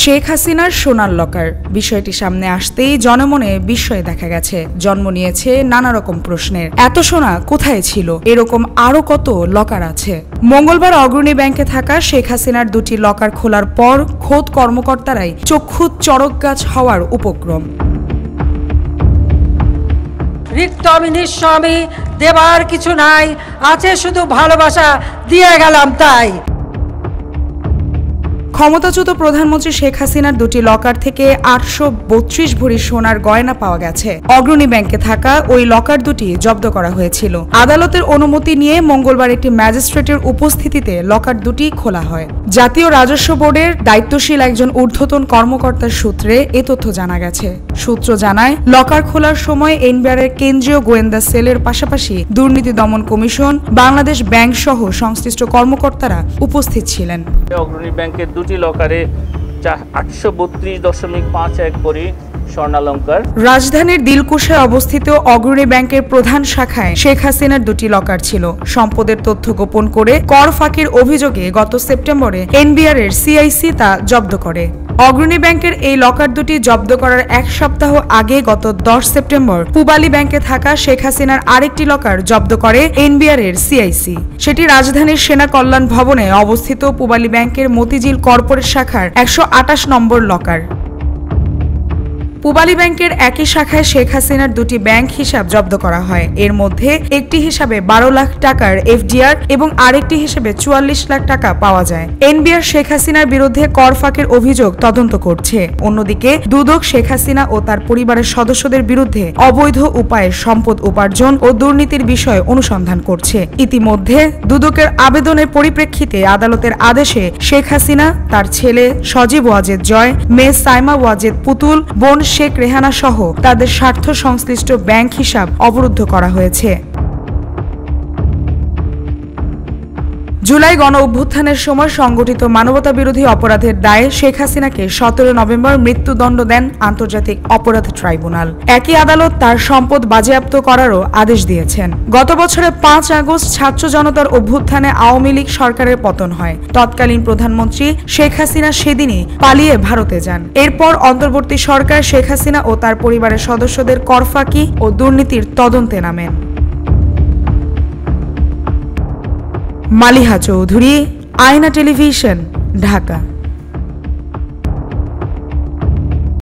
শেখ হাসিনার সোনার লকার বিষয়টি সামনে আসতেই জনমনে বিস্ময় দেখা গেছে। জন্ম নিয়েছে নানা রকম প্রশ্নের। এত সোনা কোথায় ছিল? এরকম আরো কত লকার আছে? মঙ্গলবার অগ্রণী ব্যাংকে থাকা শেখ হাসিনার দুটি লকার খোলার পর খোদ কর্মকর্তারাই চক্ষু চড়ক গাছ হওয়ার উপক্রম। রিক্ত আমি নিঃস্বামী, দেবার কিছু নাই, আছে শুধু ভালোবাসা, দিয়ে গেলাম তাই। ক্ষমতাচ্যুত প্রধানমন্ত্রী শেখ হাসিনার দুটি লকার থেকে ৮৩২ ভরি সোনার গয়না পাওয়া গেছে। অগ্রণী ব্যাংকে থাকা ওই লকার দুটি জব্দ করা হয়েছিল। আদালতের অনুমতি নিয়ে মঙ্গলবার একটি ম্যাজিস্ট্রেটের উপস্থিতিতে লকার দুটি খোলা হয়। জাতীয় রাজস্ব বোর্ডের দায়িত্বশীল একজন ঊর্ধ্বতন কর্মকর্তার সূত্রে এ তথ্য জানা গেছে। সূত্র জানায়, লকার খোলার সময় এনবিআরের কেন্দ্রীয় গোয়েন্দা সেলের পাশাপাশি দুর্নীতি দমন কমিশন, বাংলাদেশ ব্যাংক সহ সংশ্লিষ্ট কর্মকর্তারা উপস্থিত ছিলেন। অগ্রণী ব্যাংকের দুটি লকারে 832.51 ভরি স্বর্ণালংকার। রাজধানীর দিলকুশায় অবস্থিত অগ্রণী ব্যাংকের প্রধান শাখায় শেখ হাসিনার দুটি লকার ছিল। সম্পদের তথ্য গোপন করে কর ফাঁকির অভিযোগে গত সেপ্টেম্বরে এনবিআরের সিআইসি তা জব্দ করে। অগ্রণী ব্যাংকের এই লকার দুটি জব্দ করার এক সপ্তাহ আগে গত 10 সেপ্টেম্বর পূবালী ব্যাংকে থাকা শেখ হাসিনার আরেকটি লকার জব্দ করে এনবিআরের সিআইসি। সেটি রাজধানীর সেনা কল্যাণ ভবনে অবস্থিত পূবালী ব্যাংকের মতিঝিল কর্পোরেট শাখার 128 নম্বর লকার। পূবালী ব্যাংকের একই শাখায় শেখ হাসিনার দুটি ব্যাংক হিসাব জব্দ করা হয়। এর মধ্যে একটি হিসাবে 12 লাখ টাকার এফডিআর এবং আরেকটি হিসাবে 44 লাখ টাকা পাওয়া যায়। এনবিআর শেখ হাসিনার বিরুদ্ধে কর ফাঁকের অভিযোগ তদন্ত করছে। অন্যদিকে দুদক শেখ হাসিনা ও তার পরিবারের সদস্যদের বিরুদ্ধে অবৈধ উপায়ে সম্পদ উপার্জন ও দুর্নীতির বিষয়ে অনুসন্ধান করছে। ইতিমধ্যে দুদকের আবেদনের পরিপ্রেক্ষিতে আদালতের আদেশে শেখ হাসিনা, তার ছেলে সজীব ওয়াজেদ জয়, মেয়ে সাইমা ওয়াজেদ পুতুল, বোন শেখ রেহানা সহ তাদের স্বার্থ সংশ্লিষ্ট ব্যাংক হিসাব অবরুদ্ধ করা হয়েছে। জুলাই গণ অভ্যুত্থানের সময় সংগঠিত মানবতা বিরোধী অপরাধের দায়ে শেখ হাসিনাকে 17 নভেম্বর মৃত্যুদণ্ড দেন আন্তর্জাতিক অপরাধ ট্রাইব্যুনাল। একই আদালত তার সম্পদ বাজেয়াপ্ত করারও আদেশ দিয়েছেন। গত বছরের 5 আগস্ট ছাত্র জনতার অভ্যুত্থানে আওয়ামী লীগ সরকারের পতন হয়। তৎকালীন প্রধানমন্ত্রী শেখ হাসিনা সেদিনই পালিয়ে ভারতে যান। এরপর অন্তর্বর্তী সরকার শেখ হাসিনা ও তার পরিবারের সদস্যদের কর ফাঁকি ও দুর্নীতির তদন্তে নামেন। মালিহা চৌধুরী, আয়না টেলিভিশন, ঢাকা।